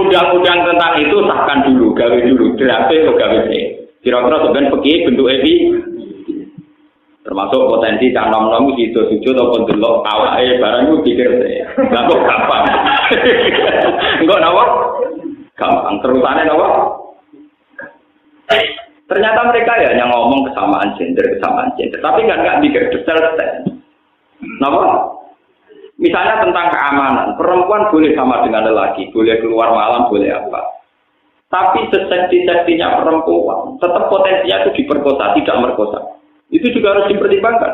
undang-undang tentang itu sahkan dulu, gawe dulu, draft lo gawe sih. Kira-kira sebenarnya begini bentuk epi, termasuk potensi canom-nom sujud ataupun delok awake barang itu pikir sih. Lah kok gampang. Enggak napa? Gampang terusane napa? Ternyata mereka ya yang ngomong kesamaan gender, tapi nggak mikir detail-detail. Napa? Misalnya tentang keamanan, perempuan boleh sama dengan lelaki, boleh keluar malam, boleh apa. Tapi seseksi-seksinya perempuan, tetap potensinya itu diperkosa, tidak merkosa. Itu juga harus dipertimbangkan.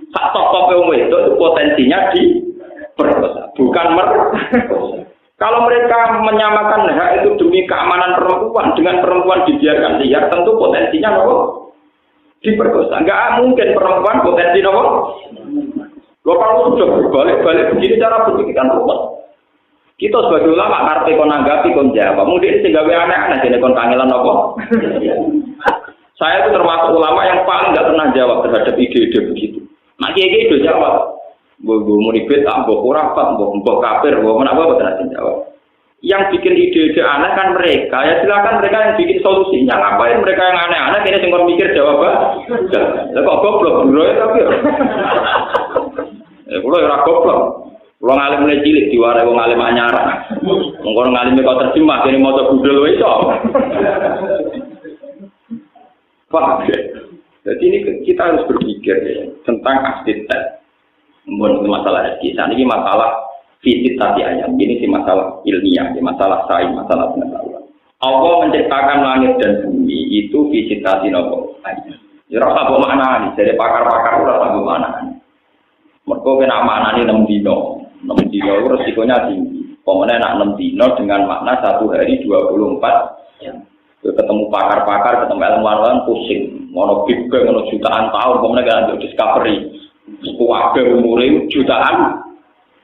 Sak tokoh itu potensinya diperkosa, bukan merkosa. Kalau mereka menyamakan hak itu demi keamanan perempuan, dengan perempuan dibiarkan liar, tentu potensinya diperkosa. Enggak mungkin perempuan potensi kalau sudah berbalik-balik begini cara berpikir kan ruwet. Kita sebagai ulama karpe kon nanggapi kon jawab. Mungkin sing gawe aneh-aneh dene kon kangelan apa? Saya itu termasuk ulama yang paling enggak pernah jawab terhadap ide-ide begitu. Mak kiai itu jawab. Mbok munibet, mbok khurafat, mbok kafir, mbok menapa boten jawab. Yang bikin ide-ide aneh kan mereka. Ya silakan mereka yang bikin solusinya. Ngapain mereka yang aneh-aneh kene sing kon mikir jawaban. Lah kok goblok bro ya tapi. Kulo ora goblok. Kulo ngalim mulai cilik diwarai wong alim anyar. Monggo ngalime kok terjemah kene maca budal wae iso. Paham ya? Jadi ini kita harus berpikir ya, tentang arsitek. Masalah kisah ini masalah fisik tadi ayam. Ini sih masalah ilmiah, masalah sains, masalah pengetahuan. Allah menciptakan langit dan bumi itu fisik tadi nopo. Ya ora apa maknane, dari pakar-pakar ora apa maknane. Mergo kena maknane 6 dino. 6 dino resikonya tinggi. Pemene nak 6 dino dengan makna 1 hari 24 jam. Ketemu pakar-pakar, ketemu ilmuwan pusing. Mono Big Bang ono jutaan tahun, pemene kan discovery. Kuwabe umure jutaan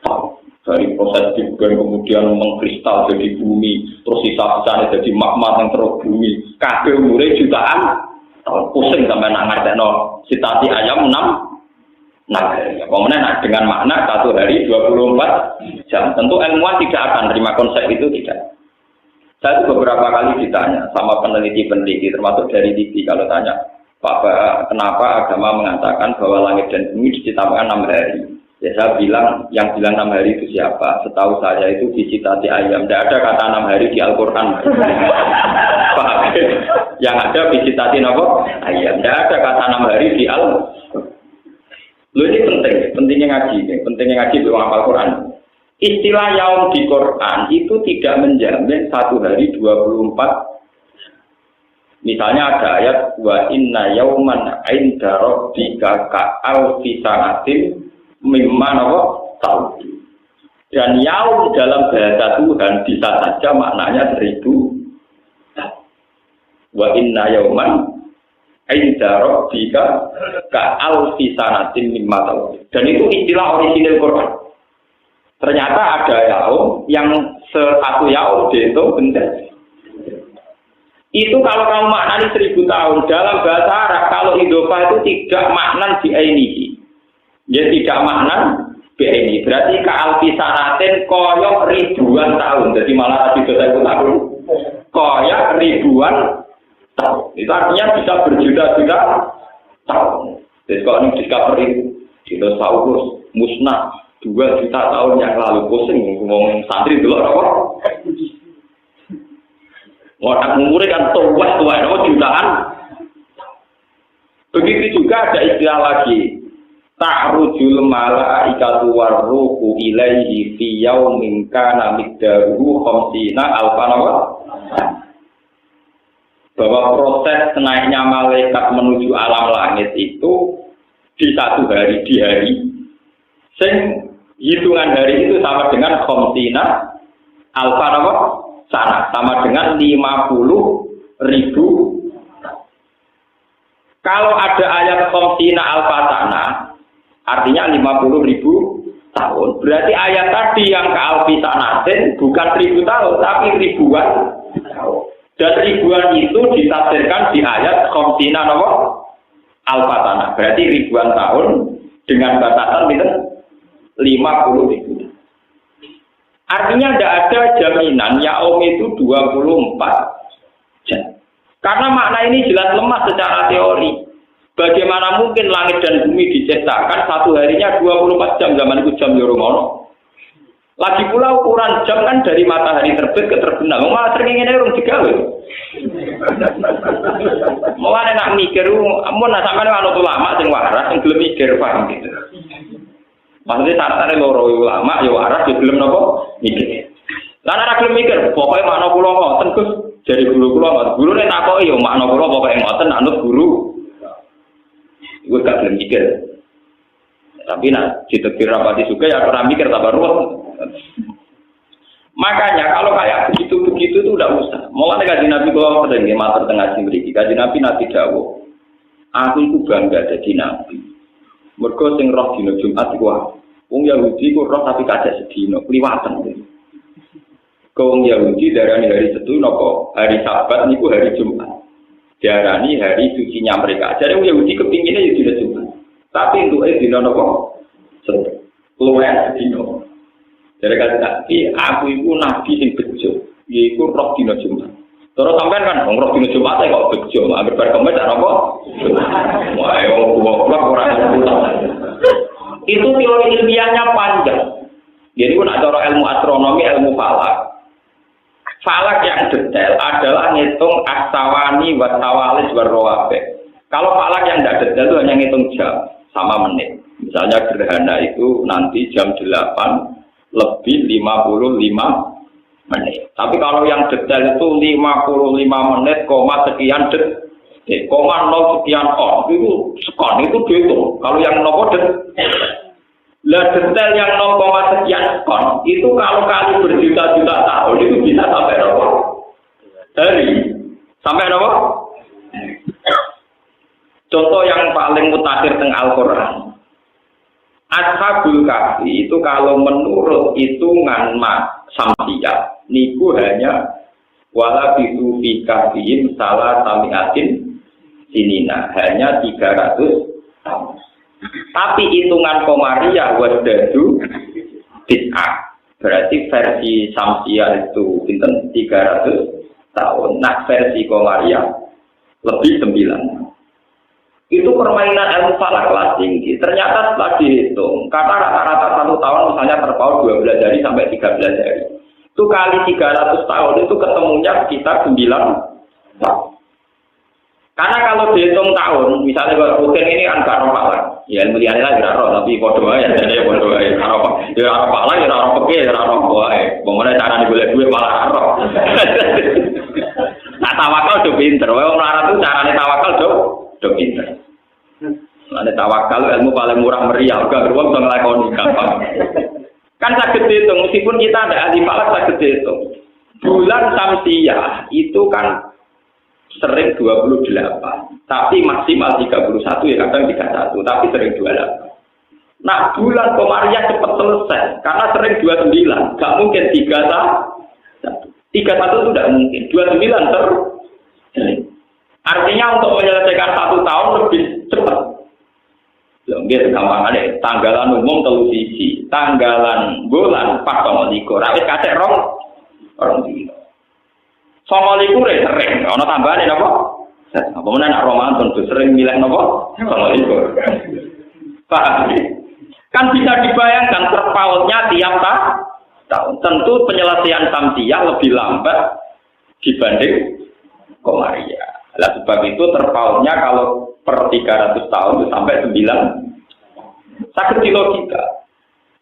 tahun. Dari proses Big Bang kemudian mengkristal jadi bumi, terus sisa-sisane jadi magma yang terus bumi. Kabeh umure jutaan tahun. Pusing sampai nak ngertekno sitati ayam 6. Nah, kemudian dengan makna 1 hari 24 jam. Tentu ilmuwan tidak akan terima konsep itu, tidak. Saya itu beberapa kali ditanya sama peneliti-peneliti, termasuk dari TV, kalau tanya, Pak, kenapa agama mengatakan bahwa langit dan bumi diciptakan 6 hari? Ya saya bilang, yang bilang 6 hari itu siapa? Setahu saya itu visitasi ayam. Tidak ada kata 6 hari di Al-Quran. Pak, yang ada visitasi ayam. Tidak ada kata 6 hari di Al-Quran. Loh ini pentingnya ngaji di hafal Quran. Istilah yaum di Quran itu tidak menjamin 1 hari 24. Misalnya ada ayat wa inna yauman 'inda rabbika ka'alfi sanatin mimma tahun. Dan yaum dalam bahasa Tuhan bisa saja maknanya 1000. Wa inna yauman Ainda rabbika ka'alfi sanatin mimma tahun. Dan itu istilah orisinil Quran. Ternyata ada yaum yang 1 yaum itu benar. Itu kalau kamu maknani 1000 tahun dalam bahasa Arab, kalau idhofah itu tidak maknan bi ainihi. Ya tidak maknan bi ainihi. Berarti ka'alfi sanatin koyok ribuan tahun. Jadi malah di tahun koyok ribuan tahun. Itu artinya bisa berjuta-juta tahun. Jadi kalau ini discovery dinosaurus musnah 2 juta tahun yang lalu, pusing ngomong santri dulu apa? Wadah umurnya kan tua jutaan. Begitu juga ada istilah lagi. Ta'rujul malaikatu warruhu ilaihi fi yaumin kana miqdaruhu 50 alfan bahwa proses naiknya malaikat menuju alam langit itu di 1 hari, di hari sing hitungan hari itu sama dengan khamsina alfa sana, sama dengan 50.000. Kalau ada ayat khamsina alfa sana artinya 50.000 tahun, berarti ayat tadi yang ke alfi sanatin bukan 1000 tahun tapi ribuan tahun. Dan ribuan itu ditafsirkan di ayat khamsina al-fatana. Berarti ribuan tahun dengan batasan itu 50.000. Artinya tidak ada jaminan yaum itu 24 jam. Karena makna ini jelas lemah secara teori. Bagaimana mungkin langit dan bumi diciptakan satu harinya 24 jam, zaman itu jam Yoromono. Lagi pula ukuran jam kan dari matahari terbit ke terbenam. Malah sering ini orang digawe. Mulane nak mikir, amun sampeyan ana ulama sing waras sing gelem mikir paham gitu. Maksudnya syaratane loro ulama ya waras ya gelem napa mikir. Lan ora gelem mikir, pokoke makna kula ngoten Gus, jare guru kula ngoten. Gurune takoki ya makna kula pokoke ngoten anut guru. Iku gak gelem mikir. Tapi nak ditekir rapati juga ya ora mikir tambah ruwet. Makanya kalau kayak begitu-begitu itu udah usah. Mulane kanjeng Nabi kula sering matur teng ngaji mriki. Kanjeng Nabi nanti dawuh, aku iku bangga dadi nabi. Mergo sing roh dina Jumat iku wong Yahudi ku roh tapi kacek sedina, kliwaten. Wong Yahudi darani hari Setu napa hari Sabat niku hari Jumat. Diarani hari sucinya mereka. Jadi wong Yahudi kepingine ya dina Jumat. Tapi entuke dina napa? Setu. Luwih sedina. Jadi kata aku iku nabi sing bejo, yaiku roh dina Jumat. Terus sampean kan roh dina Jumat kok bejo, anggere bar kemis apa? Wah, wong ora itu teori ilmiahnya panjang. Jadi pun ada ilmu astronomi, ilmu falak. Falak yang detail adalah ngitung as-sawani wa tawalis wa rawabe. Kalau falak yang tidak detail itu hanya ngitung jam sama menit. Misalnya gerhana itu nanti jam 8 lebih 55 menit. Tapi kalau yang detail itu 55 menit, sekian detik, 0 sekian on, itu sekon, itu dihitung. Kalau yang nopo detail yang 0, sekian sekon, itu kalau kali berjuta-juta tahun, itu bisa sampai nopo? Hari. Sampai nopo? Contoh yang paling mutakhir teng Al-Quran. Ashabul Kahfi itu kalau menurut hitungan samsiah niku hanya wala bisu fi kahfihim salah samiatin sinina, hanya 300 tahun. Tapi hitungan komariah wasdadu bid'ah, berarti versi samsiah itu pinten 300 tahun. Nah versi komariah lebih 9. Itu permainan ilmu falak kelas tinggi. Ternyata setelah dihitung, karena rata-rata 1 tahun misalnya terpaut 12 hari sampai 13 hari. Itu kali 300 tahun itu ketemunya sekitar 9 tahun. Karena kalau dihitung tahun, misalnya kalau rutin ini kan gak roh falak. Ya ilmu liane lah gak roh, tapi bodoh aja. Jadi bodoh aja. Ya roh falak, ya roh peke, ya roh bodoh. Bagaimana cara dibeli duit malah roh. Nah tawakal udah pinter. Orang melarat itu caranya tawakal udah pinter. Ada tawakal ilmu paling murah meriah, gak beruang bisa ngelakoni gampang. Kan sakit dihitung, meskipun kita ada ahli falak sakit dihitung. Bulan Samsiah itu kan sering 28, tapi maksimal 31 ya kadang 31, tapi sering 28. Nah bulan Komariah cepat selesai, karena sering 29, gak mungkin 31 itu tidak mungkin, 29 terus. Artinya untuk menyelesaikan 1 tahun lebih cepat. Biar gampang ada tanggalan umum telu siji, tanggalan bulan 4,2. Rawit kacek orang dino. 9,2 sering. Ono tambahane napa? Apa meneh nak Ramadan tuh sering milih napa? 9,2. Paham? Kan bisa dibayangkan terpautnya tiap tahun. Tentu penyelesaian samsiah lebih lambat dibanding Komariah. Nah, sebab itu terpautnya kalau per 300 tahun itu sampai 9. Sakit di logika.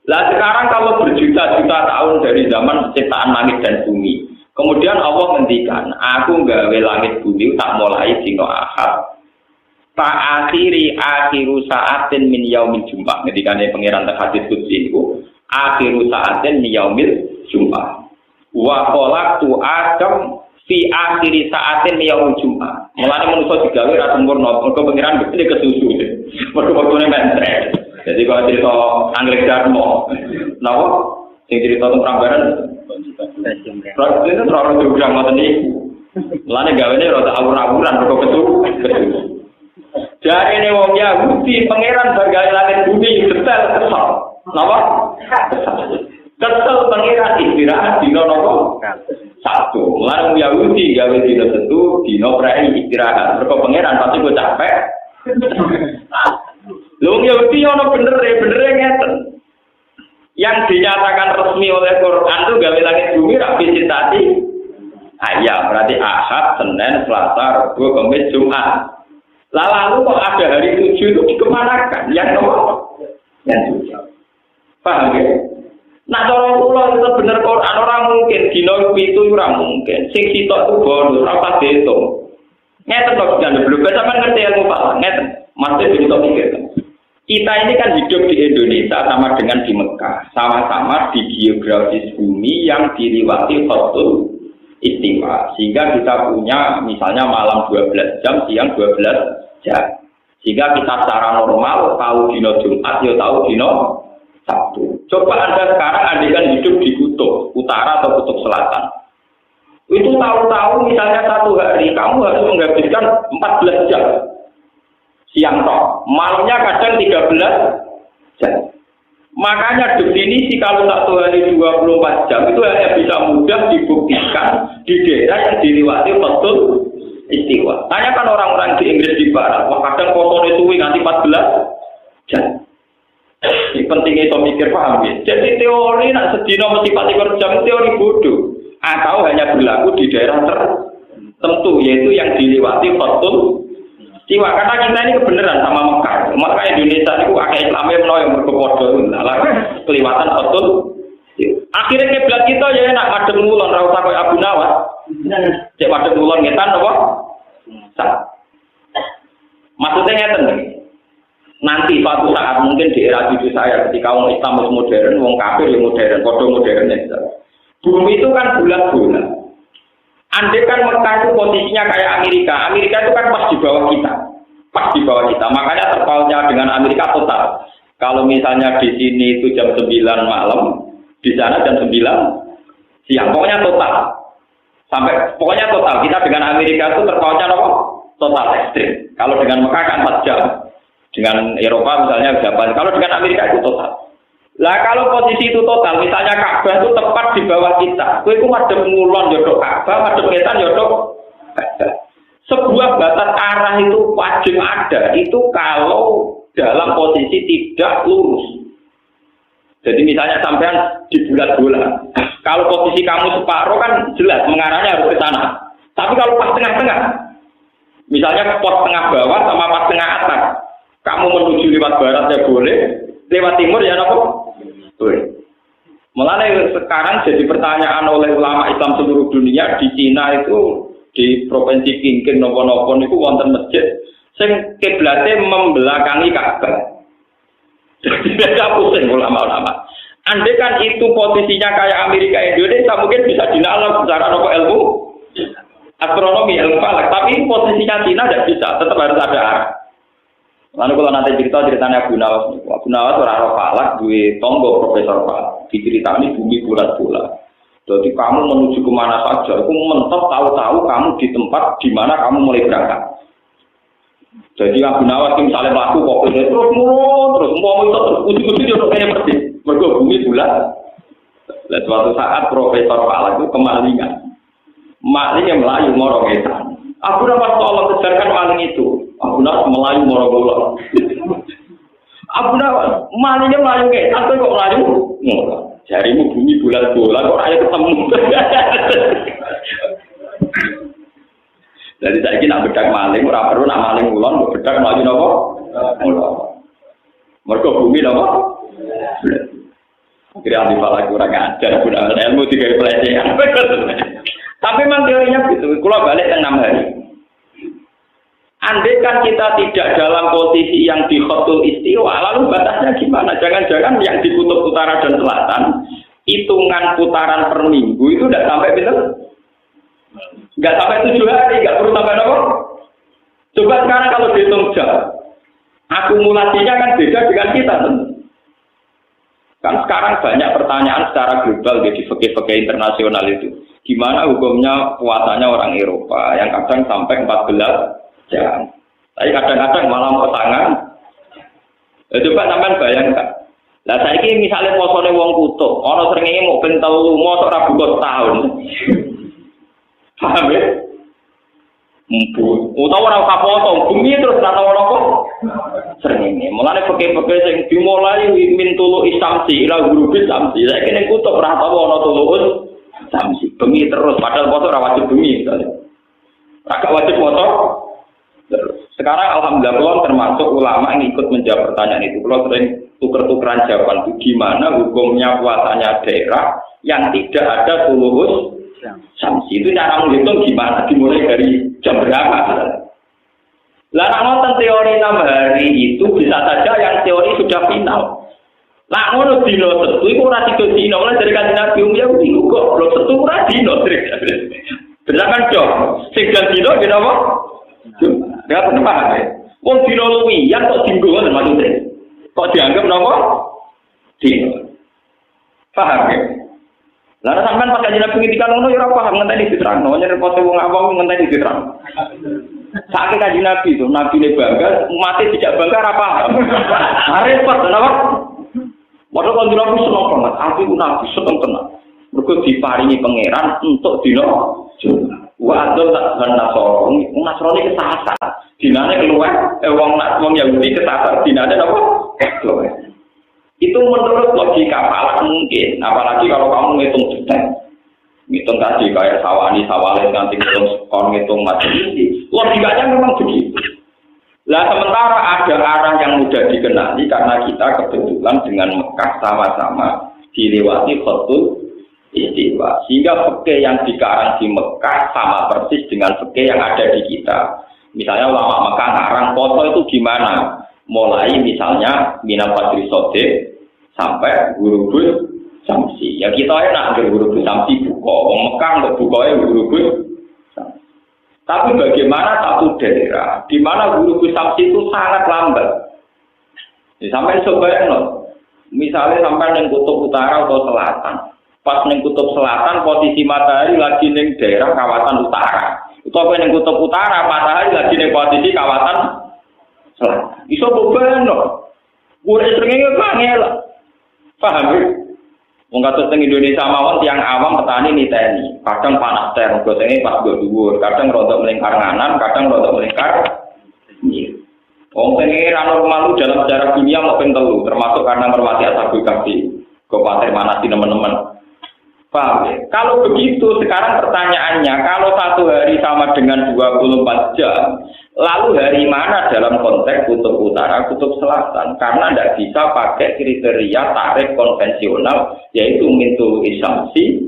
Nah sekarang kalau berjuta-juta tahun dari zaman penciptaan langit dan bumi, kemudian Allah ngendikan, aku nggawe langit bumi tak mulai dina Ahad. Tak akhiru sa'atin min yaumil Jumat. Ngendikane pangeran teng hadis qudsi niku, akhiru sa'atin min yaumil Jumat. Wa khalaqtu Adam fi akhiri sa'atin yaumul Jumat. Mulane manusa digawe ra sempurna, mergo pangeran mesti kesusu. Mergo waktune mentre. Jadi kalau cerita Anggrek Darmo, napa? Sing cerita tentang Prambanan. Proses itu terlalu jauh ngoten niku. Mulane gawene rada awur-awuran mergo kesusu. Jarene wong Yahudi pangeran gawe langit bumi detail kesal. Napa? Kesel pengiran istirahat dino nopo Sabtu. Mulane Yahudi gawe dino Setu, dino prei istirahat. Mergo pengiran pasti gue capek. Lho Yahudi ono bener ngeten. Yang dinyatakan resmi oleh Quran itu gawe langit bumi ra visitasi. Ya berarti Ahad, Senin, Selasa, Rabu, Kamis, Jumat. Lalu kok ada hari 7 itu dikemanakan? Yang nomor? Yang 7. Paham ya? Nak cara kula itu bener Quran ora mungkin dina itu ora mungkin. Sing sitok itu bonus ora pas diitung. Ngeten kok jangan belum sampean ngerti ilmu falak ngeten. Masih bisa mikir. Kita ini kan hidup di Indonesia sama dengan di Mekah, sama-sama di geografis bumi yang diliwati Khatul Istiwa. Sehingga kita punya misalnya malam 12 jam, siang 12 jam. Sehingga kita secara normal tahu dino Jumat, ya tahu dino Sabtu. Coba Anda sekarang andikan hidup di kutub utara atau kutub selatan. Itu tahu-tahu misalnya satu hari kamu harus menghabiskan 14 jam. Siang toh, malamnya kadang 13 jam. Makanya definisi kalau satu hari 24 jam itu hanya bisa mudah dibuktikan di daerah yang dilewati Khatul Istiwa. Tanyakan orang-orang di Inggris di Barat, wah kadang fotonya suwi nganti 14 jam. Ini pentingnya itu mikir paham ya. Jadi teori nak sedina mesti 24 jam teori bodoh. Atau hanya berlaku di daerah tertentu yaitu yang dilewati Khatul Istiwa. Karena kita ini kebenaran sama Mekah. Maka Indonesia itu akeh Islamnya menawa yang berkepodo. Kelewatan Khatul. Akhirnya kiblat kita ya nak madhep ngulon ra usah koyo Abu Nawas. Cek madhep ngulon ngetan apa? Maksudnya ngeten iki. Nanti suatu saat mungkin di era cucu saya ketika orang Islam modern, orang kafir yang modern, kodok modern ya. Bumi itu kan bulat-bulat. Andai kan Mekah itu posisinya kayak Amerika. Amerika itu kan pas di bawah kita. Pas di bawah kita. Makanya terpautnya dengan Amerika total. Kalau misalnya di sini itu jam 9 malam, di sana jam 9 siang. Pokoknya total. Sampai pokoknya total. Kita dengan Amerika itu terpautnya apa? Total ekstrim. Kalau dengan Mekah kan 4 jam. Dengan Eropa misalnya Japan. Kalau dengan Amerika itu total. Lah kalau posisi itu total, misalnya Ka'bah itu tepat di bawah kita. Kowe iku madhep ngulon yodok Ka'bah, madhep wetan yodok Ka'bah. Sebuah batas arah itu wajib ada. Itu kalau dalam posisi tidak lurus. Jadi misalnya sampean di bulat bola. Kalau posisi kamu separuh kan jelas mengarahnya harus ke sana. Tapi kalau pas tengah-tengah, misalnya pos tengah bawah sama pas tengah atas. Kamu menuju lewat barat ya boleh, lewat timur ya apa? Boleh. Mulai sekarang jadi pertanyaan oleh ulama Islam seluruh dunia di Cina itu di provinsi Qingqing nopo-nopo itu wonten masjid sing kiblate membelakangi Ka'bah. Jadi beda pusing ulama-ulama. Andai kan itu posisinya kayak Amerika Indonesia mungkin bisa dinalar secara ilmu astronomi ilmu falak, tapi posisinya Cina tidak bisa, tetap harus ada arah. Lalu kalau nanti ceritanya Abu Nawas orang falak, duwe tonggo profesor falak, diceritani bumi bulat-bulat. Jadi kamu menuju kemana saja, aku mentok tahu-tahu kamu di tempat di mana kamu mulai berangkat. Jadi Abu Nawas misalnya melaku kok terus mau ujung-ujung dia kayaknya persis, mergo bumi bulat. Dan suatu saat profesor falak itu kemalingan, malingnya melayu morong-etan. Abu Nawas tolong kejarkan maling itu. Abu Nawas melayu moro-moro. Abu Nawas malingnya melayu kayak sampai kok melayu. Jarimu bumi bulat bola kok ayo ketemu. Jadi saya kira nak bedak maling ora perlu nak maling ulon bedak melayu napa? Mergo bumi napa? Kira di falak kurang ajar Abu Nawas ilmu digawe pelecehan. Tapi memang teorinya gitu. Kalau balik yang 6 hari. Andai kan kita tidak dalam posisi yang di Khatul Istiwa, lalu batasnya gimana? Jangan-jangan yang di kutub utara dan selatan, hitungan putaran per minggu itu tidak sampai betul? Nggak sampai 7 hari, nggak perlu sampai apa? Coba sekarang kalau dihitung jam, akumulasinya kan beda dengan kita. Kan sekarang banyak pertanyaan secara global di fikih-fikih internasional itu. Gimana hukumnya puasanya orang Eropa yang kadang sampai 14 jam. Tapi kadang-kadang malah mau tangan. Coba sampean bayangkan. Lah saiki misale posone wong kutub, ana srengenge mok ben 3 mosok ora buka setahun. Paham ya? Utawa ora usah potong, bumi terus ora ono apa? Srengenge. Mulane peke-peke sing dimulai min tulu isamsi ila gurubi samsi. Saiki ning kutub ora tau ana tulus samsi. Bumi terus padahal foto ora wajib bumi misalnya. Ora wajib foto. Sekarang alhamdulillah kalau termasuk ulama yang ikut menjawab pertanyaan itu. Kalau sering tuker-tukeran jawaban itu gimana hukumnya puasanya daerah yang tidak ada tulus samsi. Itu cara menghitung gimana, dimulai dari jam berapa. Lah ngoten teori 6 hari itu bisa saja yang teori sudah final. Lah ngono dino setu iku ora tiga dino, mulai dari kanjeng Nabi ya kok belum setu ora dino. Bener kan dong? Sing dino gitu apa? Dia paham ya? Wong dino luwi, yang kok dinggo ngoten maksudnya. Kok dianggap napa? Dino. Paham ya? Lah sampean pas kanjeng Nabi ngendikan ngono ya ora paham ngenteni diterangno, nyerepot wong awam ngenteni diterangno. Saking kanjeng Nabi itu, Nabi ne bangga, umatnya tidak bangga ora paham. Repot napa? Padahal kanjeng Nabi seneng banget, aku Nabi seneng tenan. Mergo diparingi pangeran untuk dino wa adol tak nasoro, nasroni kesasar. Dinane keluar wong Yahudi kesasar, dinane apa? Keluar. Itu menurut logika falak mungkin, apalagi kalau kamu ngitung detail. Ngitung tadi kayak sawani, sawales, nanti ngitung macam ini. Logikanya memang begitu. Lah sementara ada arah yang mudah dikenali karena kita kebetulan dengan Mekah sama-sama dilewati Khutul Istiwa. Sehingga fikih yang dikarang di Mekah sama persis dengan fikih yang ada di kita. Misalnya ulama Mekah ngarang foto itu gimana? Mulai misalnya minal fajri sodek sampai huruful samsi. Ya kita enak ke huruful samsi buka. Wong Mekah untuk bukanya huruful samsi. Tapi bagaimana satu daerah di mana huruful samsi itu sangat lambat? Ya, sampai sebaiknya, misalnya sampai neng kutub utara atau selatan. Pas neng kutub selatan posisi matahari lagi neng daerah kawasan utara. Itu apa neng kutub utara matahari lagi neng posisi kawasan selatan. Iso bebenok. Gue seringnya kangen. Paham ya? Mengkatus teng Indonesia mawon tiang awam petani niteni. Kadang panas ter, gosenge pas go dhuwur, kadang rodok melingkar nganan, kadang rodok melingkar kiri. Wong pengen normal dalam sejarah dunia mau ping 3, termasuk karena hormati Ashabul Kahfi. Kabupaten mana sih teman-teman? Paham ya? Kalau begitu sekarang pertanyaannya, kalau satu hari sama dengan 24 jam, lalu hari mana dalam konteks kutub utara, kutub selatan? Karena tidak bisa pakai kriteria tarikh konvensional, yaitu mintul isamsi,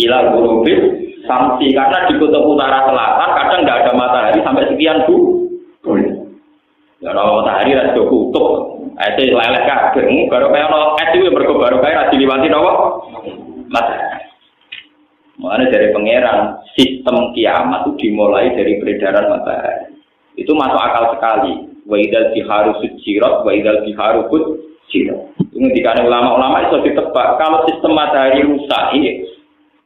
ila gurubis, samsi. Karena di kutub utara selatan kadang tidak ada matahari sampai sekian bulan. Ya, kalau matahari ada kutub, itu leleh kabeh. Baru kayak no es itu baru kayak diliwati nopo matahari. Makanya dari pangeran sistem kiamat itu dimulai dari peredaran matahari. Itu masuk akal sekali. Wa idzal biharu sujirat wa idzal biharu fujirat. Ini dikane ulama-ulama itu ditebak kalau sistem matahari rusak ini.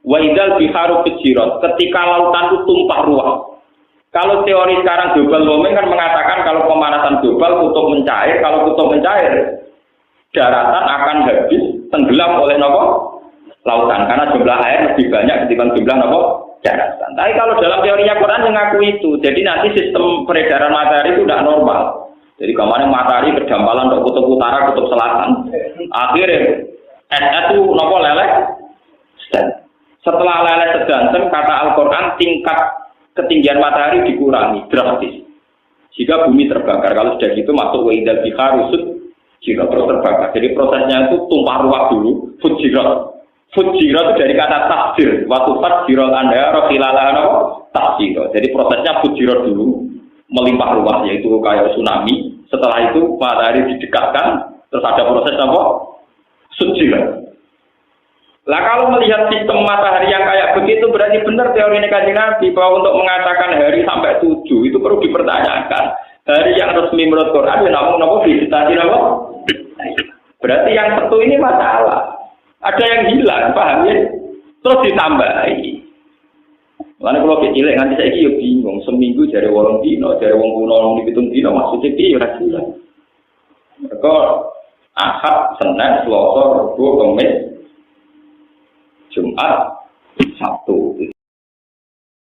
Wa idzal biharu fujirat, ketika lautan itu tumpah ruah. Kalau teori sekarang global warming kan mengatakan kalau pemanasan global kutub mencair, kalau kutub mencair daratan akan habis tenggelam oleh nopo? Lautan, karena jumlah air lebih banyak ketimbang jumlah daratan. Tapi kalau dalam teorinya Quran mengaku itu, jadi nanti sistem peredaran matahari itu tidak normal. Jadi kemarin matahari berdampalan untuk kutub utara, kutub selatan. Akhirnya es itu leleh. Setelah leleh sedanten, kata Al-Quran tingkat ketinggian matahari dikurangi drastis. Jika bumi terbakar, kalau sudah gitu masuk wa idzal biharu sujirat terus terbakar. Jadi prosesnya itu tumpah ruah dulu, fujirat. Fujirat itu dari kata takdir. Waktu takdirat Anda rohilalah takdir. Jadi prosesnya fujirat dulu melimpah ruah, yaitu kayak tsunami. Setelah itu matahari didekatkan, terus ada proses apa? Fujirat. Lah kalau melihat sistem matahari yang kayak begitu berarti benar teori Kanjeng Nabi bahwa untuk mengatakan hari sampai 7 itu perlu dipertanyakan. Hari yang resmi menurut Quran ya namun apa visitasi apa? Berarti yang satu ini masalah. Ada yang hilang, paham ya? Terus ditambahi. Karena kalau kecil nganti saya yo bingung, seminggu dari 8 dino, dari wong kuno 7 dino maksudnya piye ora jelas. Mergo Ahad, Senin, Selasa, Rabu, Kamis, Jumat, Sabtu.